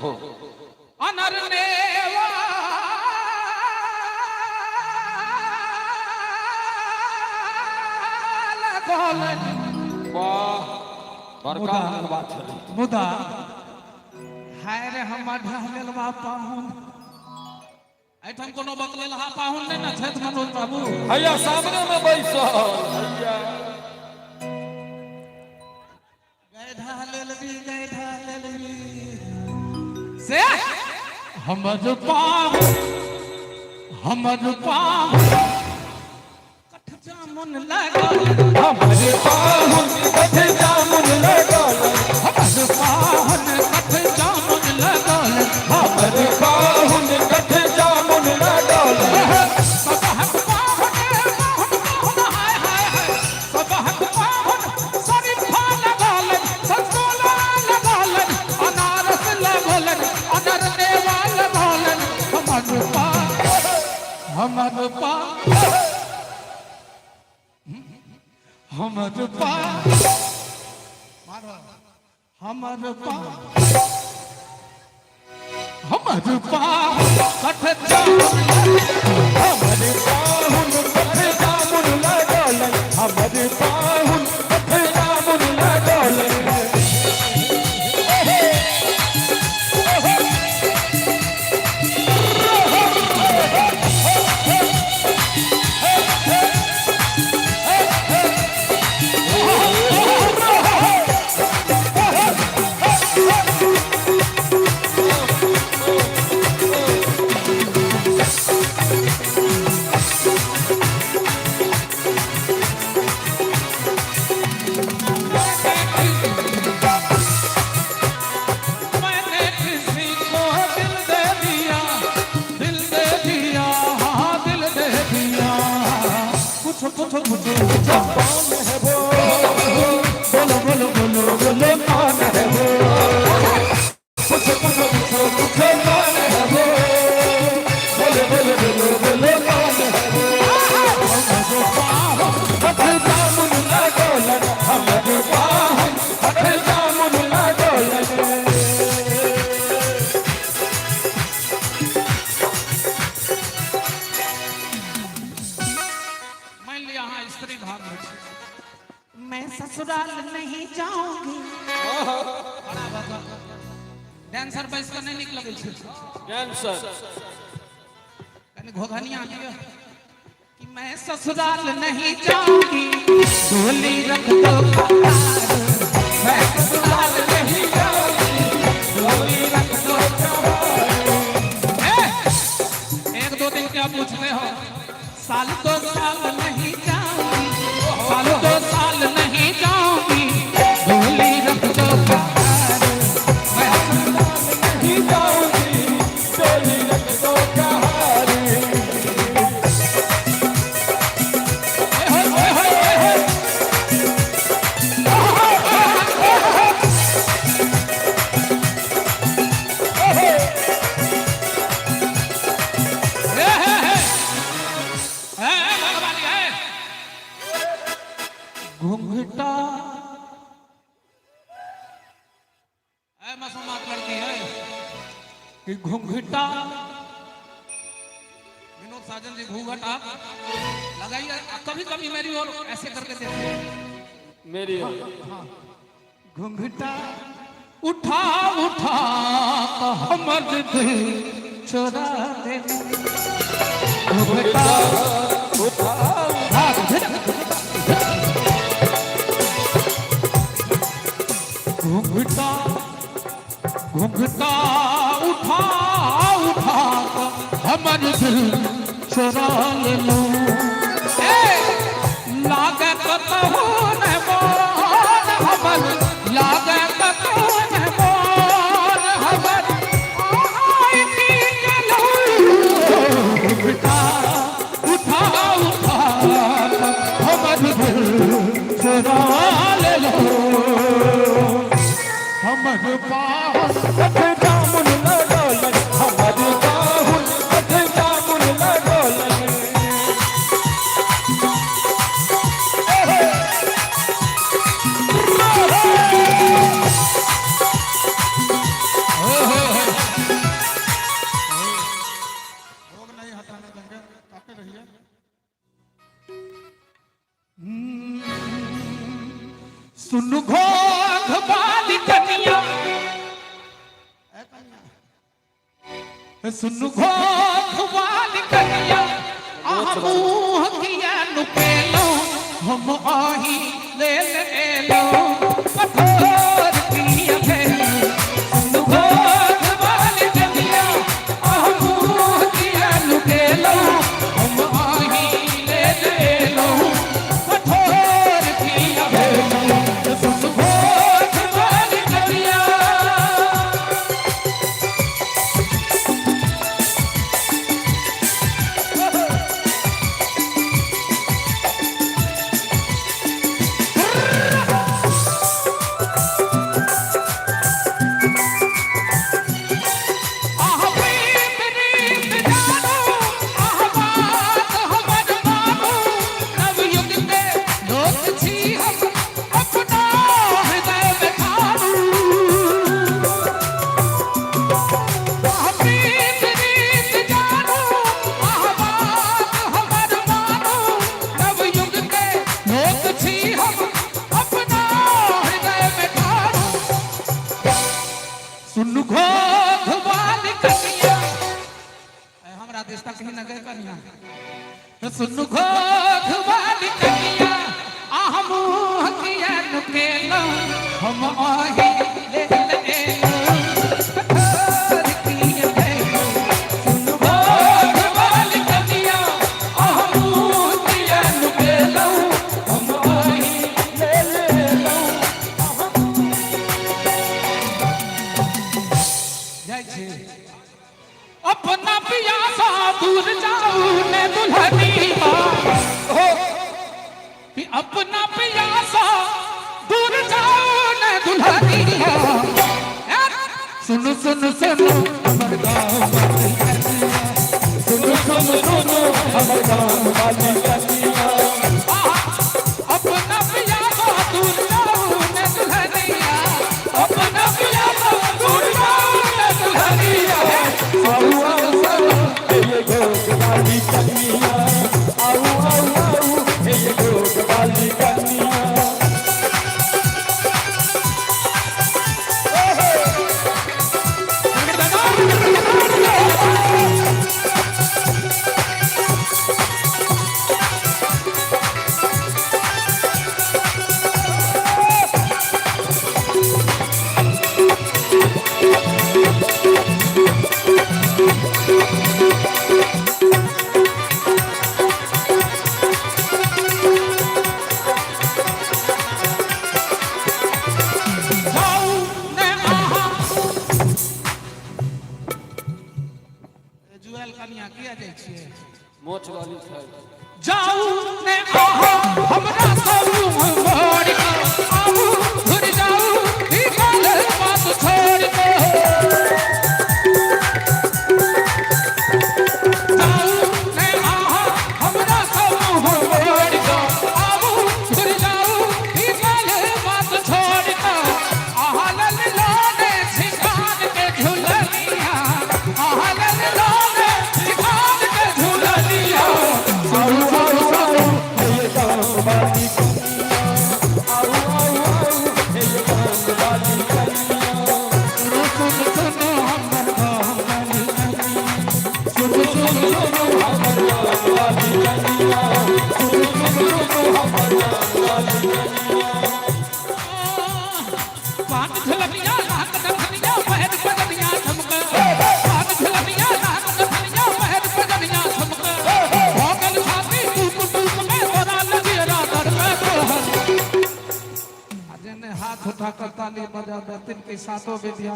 अनरने मुदा हाय रे हम ढालेल बा पाहुन ऐठम कोनो बकलेल हा पाहुन ने न छत मनोज बाबू हैया सामने में बैसो हैया गए ढालेल भी से हमर पाहुन कठ जामुन लागल हमर पाहुन कठ जामुन लागल हमर पाहुन कठ जामुन लागल हमर पाहुन कठ जामुन लागल सबहक पाहुन हाय हाय हाय सबहक पाहुन शरीफा लागल संतोला लागल अनारस लागल अनरने वाल लागल हमर पा हमर पा कठ जामुन हमर पाहुन कठ जामुन लागल हमर पाहुन कठ जामुन लागल मैंने किसी को दिल दे दिया हाँ दिल दे दिया पूछो कौन है वो बोलो कौन है वो पूछो कौन है वो बोलो कौन है वो कठ जामुन लागल हमर पाहुन कठ जामुन लागल मान लिया हाँ स्त्री भाग में मैं ससुराल नहीं जाऊंगी डांसर बैस कर नहीं निकल गई कैंसर कने घोघनिया दियो कि मैं ससुराल नहीं जाऊंगी डोली रख दो मैं ससुराल नहीं जाऊंगी डोली रख दो एक दो दिन क्या पूछते हो साल दो साल नहीं जाऊंगी साल दो साल नहीं जाऊंगी डोली रख दो मैं नहीं जाऊंगी डोली रख दो कहारी घूंघटा मसूमात लड़की है कि घूंघटा विनोद साजन जी घूंघटा लगाइए कभी कभी मेरी ओर ऐसे करके देखते मेरी घूंघटा उठा उठा तो हमर दिल चोरा दे घूंघटा उठा घूंघटा घूंघटा उठा उठा हमर दिल चोरा ले लो लागे कतहु न मोर हमर लागे कतहु न मोर हमर आई के लो घूंघटा उठा उठा हमर दिल चोरा ले लो हमर पाहुन कठ जामुन लागल हमर पाहुन कठ जामुन लागल सुन घोघ वाली कनिया, सुन घोघ वाली कनिया, आह मुँह किया नुकेलो, हम आही ले लो कठोर किया भेलो। सुन घोघ वाली कनिया, आह मुँह किया नुकेलो, हम आही ले लो कठोर किया भेलो। सुन घोघ वाली कनिया, सुन घोघ वाली कनिया, हमरा देश तक कहीं न गए कनिया। सुन घोघ वाली कनिया, आह मुँह किया नुकेलो, हम आही ले लो कठोर किया भेलो। सुन घोघ वाली कनिया, आह मुँह किया नुकेलो, हम आही ले लो। जय छे अपना पियासा दूर जाऊ ने दुल्हनिया, कि अपना पियासा दूर जाऊ ने दुल्हनिया। सुन सुन सुन हमर गाँव वाली कनिया, सुन सुन सुन हमर गाँव वाली कनिया, अपना पियासा दूर जाऊ ने दुल्हनिया, अपना पियासा दूर जाऊ ने दुल्हनिया। आऊ आऊ आऊ ये घोघ वाली कनिया, आऊ आऊ आऊ ये घोघ वाली कनिया। जुएल कनिया किया जाइ छियै मोछ वाली छै। जाऊ ने आहा हमरा समूह मोड़ के, आऊ घुर जाऊ ई गल बात छोड़ के। जाऊ ने आहा हमरा समूह मोड़ के, आऊ घुर जाऊ ई गल बात छोड़ के। आहा लल लोने सिखान के झुलनिया, आहा लल लोने सिखान के झुलनिया। आऊ आऊ आऊ ये गाँव वाली कनिया, आऊ आऊ आऊ ये गाँव वाली कनिया। सुन सुन हमर गाँव वाली कनिया, सुन सुन हमर गाँव वाली कनिया, सुन सुन हमर गाँव वाली कनिया। पान झलमिया नाक दखनिया पहन पगनिया झमक, पान झलमिया नाक दखनिया पहन पगनिया झमक। भोगल छाती टूक टूक में बना लगिया दर में तोहर। जिन्हें हाथ उठा कर ताली बजा दिन के सातों बेदिया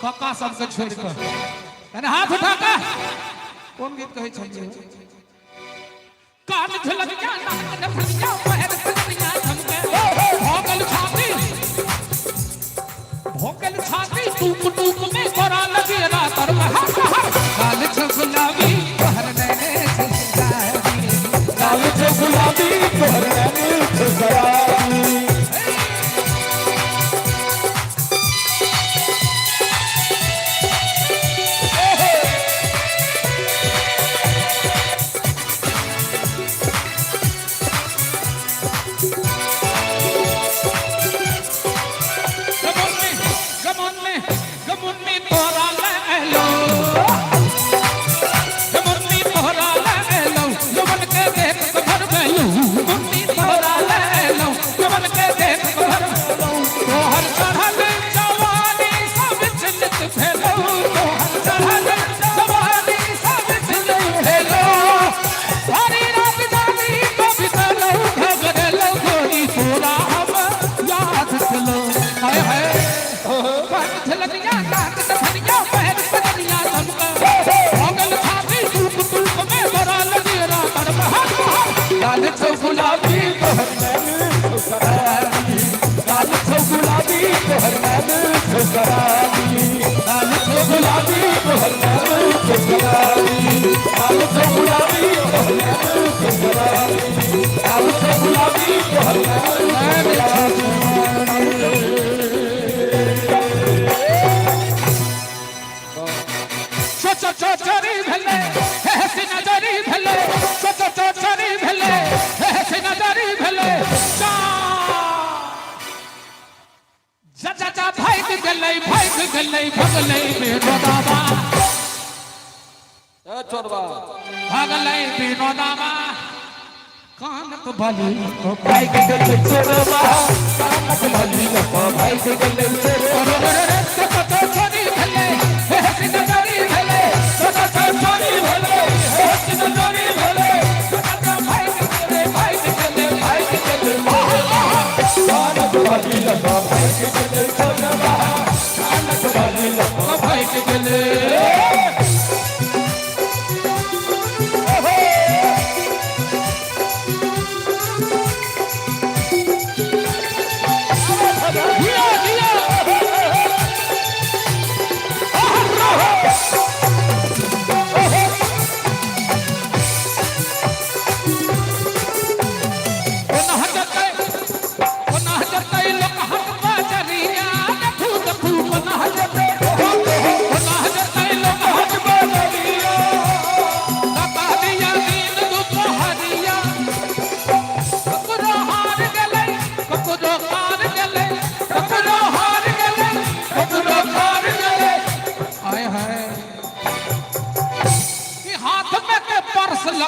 काका सबके छोड़ कर हाथ उठा कर कौन गीत कहे छलिए? कान झलमिया नाक दखनिया पहन पगनिया झमक। भोगल छाती टूक टूक में बना लगिया दर में। काल छगुलावी तोहर नैने से सराबी, लाल छे गुलाबी तोहर नैने छे शराबी। नाक धनिया पैर पगनिया दमका भोगल छाती धूप धूप में बरा लगेरा तड़पा लाल छो गुलाबी तोहर नैन ठुकरानी लाल छो गुलाबी तोहर नैन ठुकरानी लाल छो गुलाबी तोहर नैन ठुकरानी लाल छो गुलाबी तोहर नैन ठुकरानी लाल छो गुलाबी तोहर नैन चोरी भेले हेसी नजरी भेले चोरी भेले हेसी नजरी भेले जा जा जा भाग गलै भगलै बेनोदामा ए छोड़वा भगलै बेनोदामा कानक बलि भाग गलै छोड़वा कानक बलि भाग गलै छोड़वा चोरी भेले हेसी नजरी भेले चोरी भेले हेसी नजरी भेले भाग गलै कानक बलि भाग गलै छोड़वा कानक बलि भाग गलै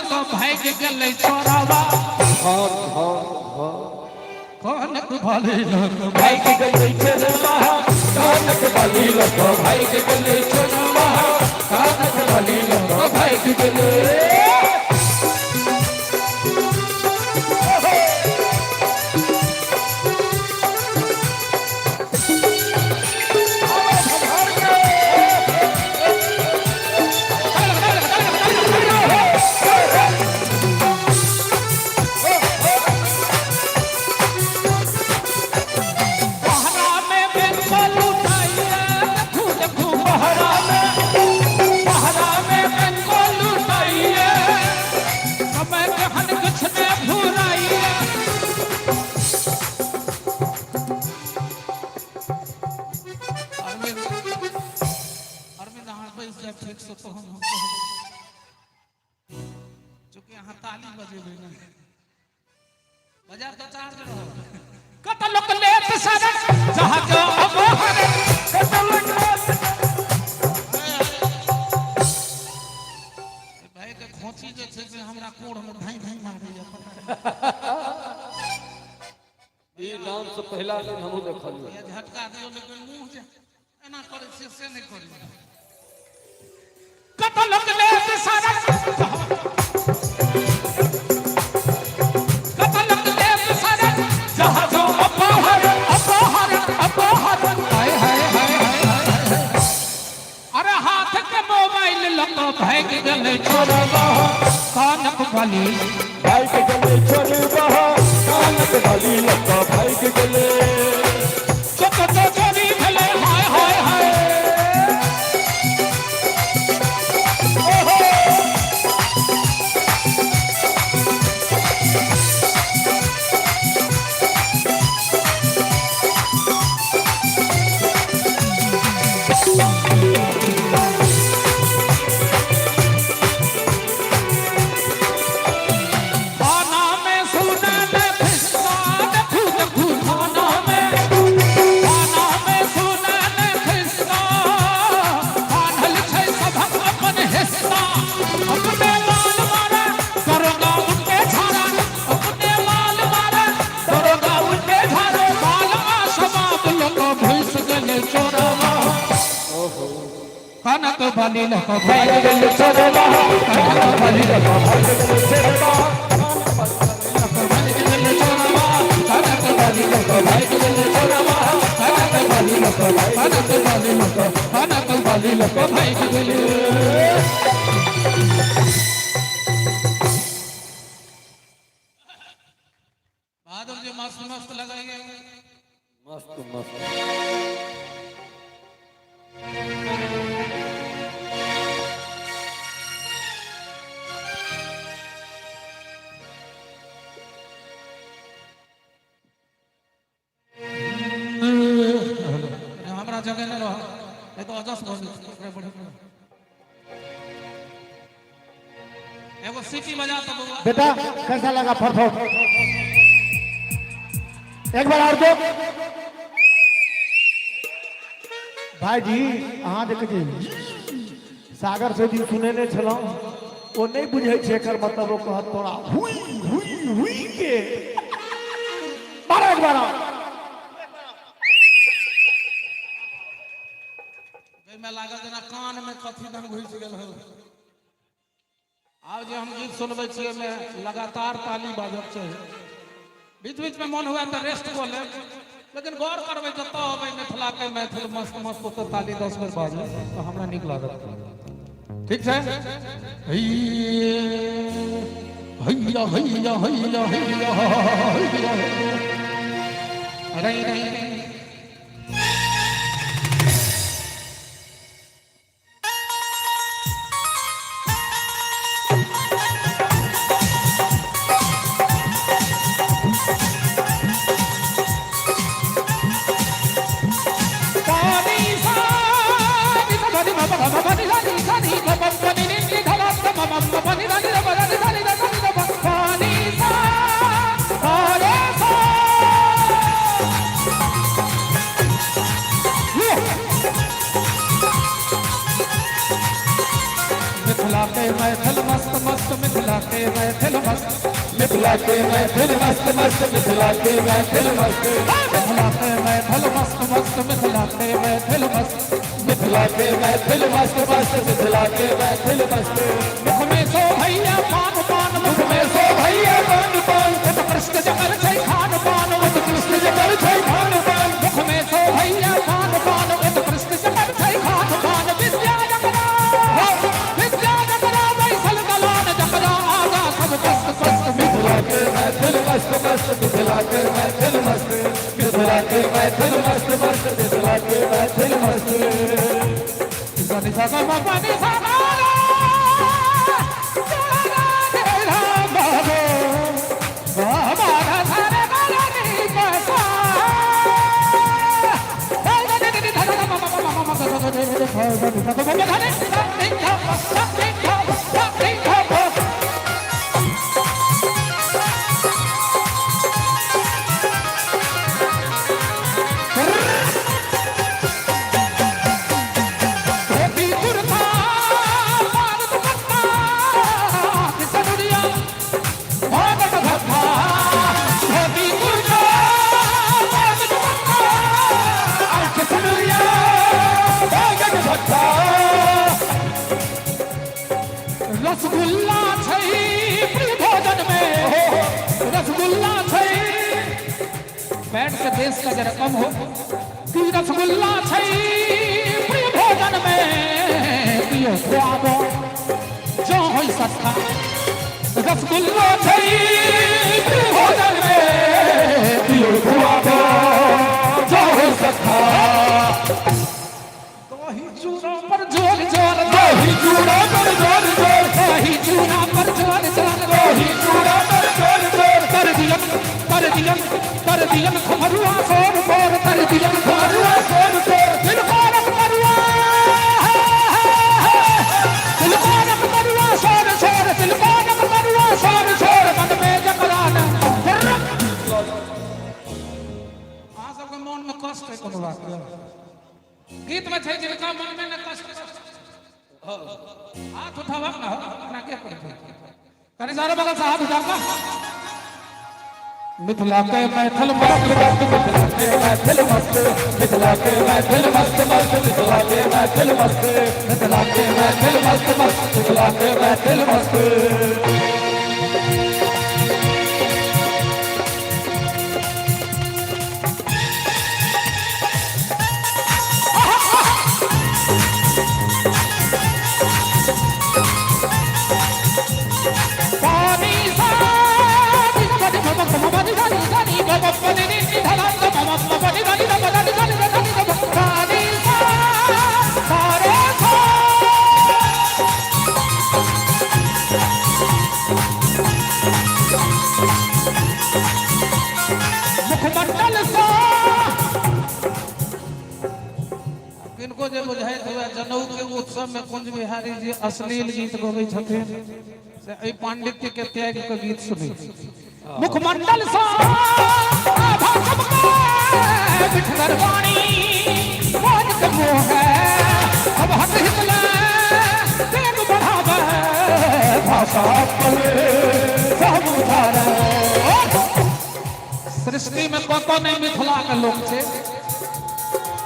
भाग गलै छोरावा कानक बलि भाग गलै छोड़वा कानक बलि भाग गलै छोड़वा कानक बलि भाग गलै चूंकि यहाँ ताली बजेबे ना बाजार तो चार्ज रहो कत लोक लेत सारा जहां जो अबहर कत लोक लेत भाई के खोची जे छै से हमरा कोड़ में भाई भाई मारे या ई नाम से पहला दिन हमहु देखलियो ये झटका दियो लेकिन मुंह जे एना करे से नहीं करी कत लोक लेत सारा भाग गलै छोड़वा कानक बलि भाग गलै छोड़वा कानक बलि भाग गलै चोरी भेलै हाय हाय हाय कानक बलि भाग गलै छोड़वा कानक बलि भाग गलै छोड़वा कानक बलि भाग गलै छोड़वा कानक बलि बाली लको भाई गेले बहादुर जी मस्त मस्त लगाएंगे मस्त मस्त हमारा जगह न रहो ये तो अजस बोल एगो सीटी बजा तो बउआ बेटा कैसा लगा फरफट एक बार और दो भाई जी अहाँ देखिए सागर से दिन सुने ने छलौ ओ नहीं बुझे छे एकर मतलब ओ कहत तोरा हुई हुई हुई के बार एक बार में लागल जना कान में कथी दन घुस गेल हो आब जे हम गीत सुनबै छियै में लगातार ताली बाजब चाहिए बीच बीच में मन हुआ तो रेस्ट को ले लेकिन गौर करबै जत अबै मिथिला के मैथिल मस्त मस्त तो ताली 10 बेर बाजै तो हमरा नीक लागत ठीक छै हैया हैया हैया हैया हैया अरे नहीं मिथिला के महफिल मस्त मस्त मिथिला के महफिल मस्त मिथिला के महफिल मस्त मस्त मिथिला के महफिल मस्त मिथिला के महफिल मस्त मस्त मिथिला के महफिल मस्त मिथिला के महफिल मस्त मस्त मिथिला के महफिल मस्त मुख में सो भैया पान पान मुख में सो भैया पान पान कृष्ण जगर छै खान पान कृष्ण जगर छै खान पान मुख में सो भैया पान पान कृष्ण जगर छै खान पान विद्या जगरा बैसल गलान जगरा आगा सब कष्ट कष्ट मिथिला के महफिल मस्त मस्त मिथिला के महफिल मस्त मिथिला के महफिल मस्त मस्त मिथिला के महफिल मस्त गनि सगा मगनि सगा रसगुल्ला छै प्रिय भोजन में रसगुल्ला छै बैठ के देश का जरा कम हो कि रसगुल्ला छै प्रिय भोजन में पियो खुआबो जो होई सस्ता रसगुल्ला छै प्रिय भोजन में पियो खुआबो जो होई सस्ता दही चूड़ा पर जोर जोर दही चूड़ा पर जोर जोर दही चूड़ा पर जोर जोर दही चूड़ा पर जोर जोर कर दियन खमरुआ सोर सोर कर दियन खमरुआ जोर जोर दिल पारक मरुआ दिल पारक मरुआ सोर सोर दिल पारक मरुआ सोर सोर मन में जकरान आ सबके मन में कष्ट है कोनो बात गीत में छै जिनका मन में न कष्ट हाथ उठावा ना अपना क्या करे करे सारे बगल से हाथ उठा मिथिला के महफिल मस्त मिथिला के महफिल मस्त मिथिला के महफिल मस्त मस्त मिथिला के महफिल मस्त मिथिला के महफिल मस्त मस्त मिथिला के महफिल मस्त हिनको जे बुझाइत हुए जनऊ के उत्सव में कुंज बिहारी जी अश्लील गीत गबै छथिन से एहि पांडित्य के त्याग के गीत सुनी मुखमंडल सा आभा सबका बिठकर वाणी मोज के मोह है अब हट हितले तेग बढ़ावे भाषा पले सब उधारे सृष्टि में को नहीं मिथिला के लोग छे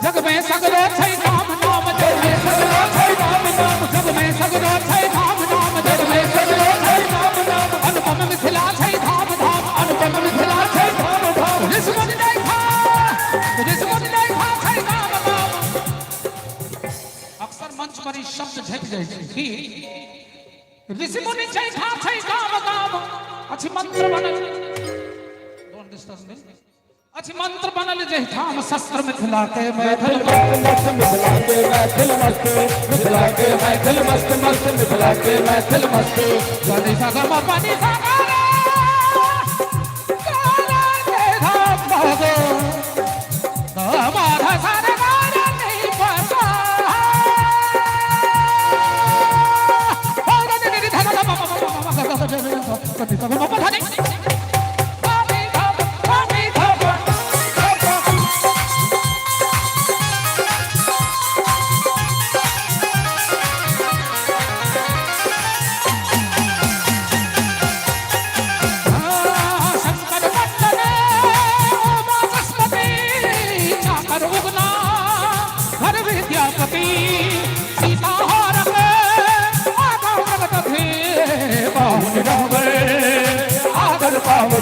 जग में सगरो छै नाम नाम जग में सगरो छै नाम नाम जग में सगरो छै नाम नाम जग में सगरो छै नाम नाम अनुपम मिथिला छै धाम धाम अनुपम मिथिला छै धाम धाम ऋषिमुन देखा छै नाम नाम अक्सर मंच पर ई शब्द झक जाइ छै कि ऋषिमुनि छै गाम गाम अछि मंत्र बनल डोंट डिस्टर्ब मी अच्छी मंत्र बनल जय धाम शस्त्र मिथिला के मैथिल मस्त मिथिला के मैथिल मस्त मिथिला के मैथिल मस्त मस्त मिथिला के मैथिल मस्त गणेश गम पानी सागर काला के धाम भगो हमारा सारे गाना नहीं पता और ने धन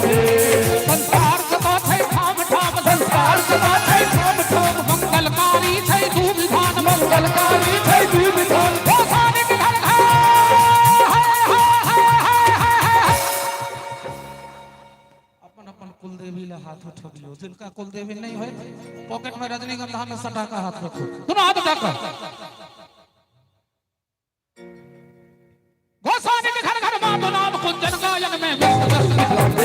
संसार सदा छै ठाम ठाम संसार सदा छै ठाम ठाम मंगलकारी छै दू विधान मंगलकारी छै दू विधान गोसानी के घर अपन अपन कुलदेवी ले हाथ उठबियो जिनका कुलदेवी नहीं होय पॉकेट में रजनीगंधा में सटा का हाथ रखो दोनों हाथ उठाकर गोसानी के घर घर मां नाम कुंजन गायन में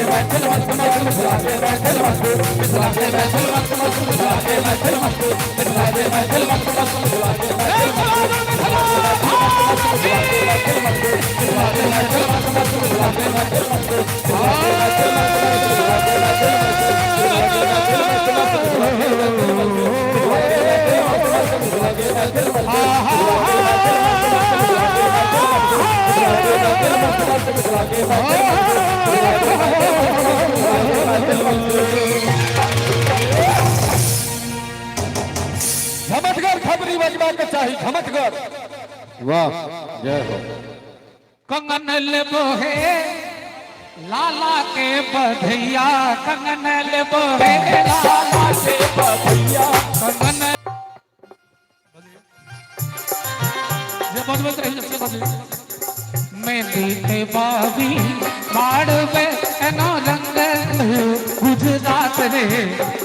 मैथिल मस्त मस्त मिथिला के मैथिल मस्त मिथिला के मैथिल मस्त मस्त मिथिला के मैथिल मस्त मिथिला के मैथिल मस्त मस्त मिथिला के मैथिल मस्त मिथिला के मैथिल मस्त मस्त मिथिला के मैथिल मस्त मिथिला के मैथिल झमटगर खबरी बजवा के चाही झमटगर वाह जय हो कंगन लेबो हे लाला के बधैया कंगन लेबो हे लाला के बधैया कंगन जे बजबत रही से बजे मेहंदी के बाबी माड़वे एनो रंग गुजरात रे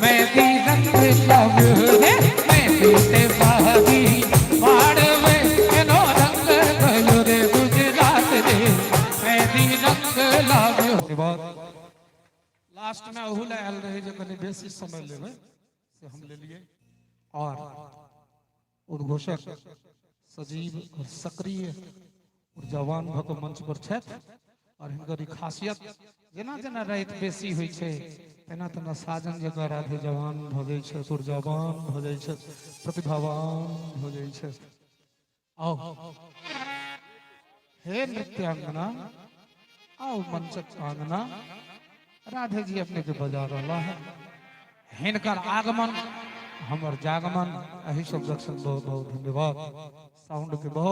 मेहंदी रंग लावे रे मेहंदी के बाबी माड़वे एनो रंग गयो रे गुजरात रे मेहंदी रंग लावे लास्ट में ओहू ले आयल रहे जे कने बेसी समय लेबे से हम ले लिए और उद्घोषक सजीव और सक्रिय और जवान भक मंच पर छथि और हिनकर खासियत जेना जेना रात बेसी होइ छै तेना तेना साजन जकाँ राधे जवान भऽ जाइ छै ऊर्जावान भऽ जाइ छै प्रतिभावान भऽ जाइ छै आओ हे नृत्यांगना आओ मंचक आंगना राधे जी अपने के बजा रहा है हिनकर आगमन हमर जागमन एही सब दर्शन बहुत बहुत धन्यवाद साउंड के बहुत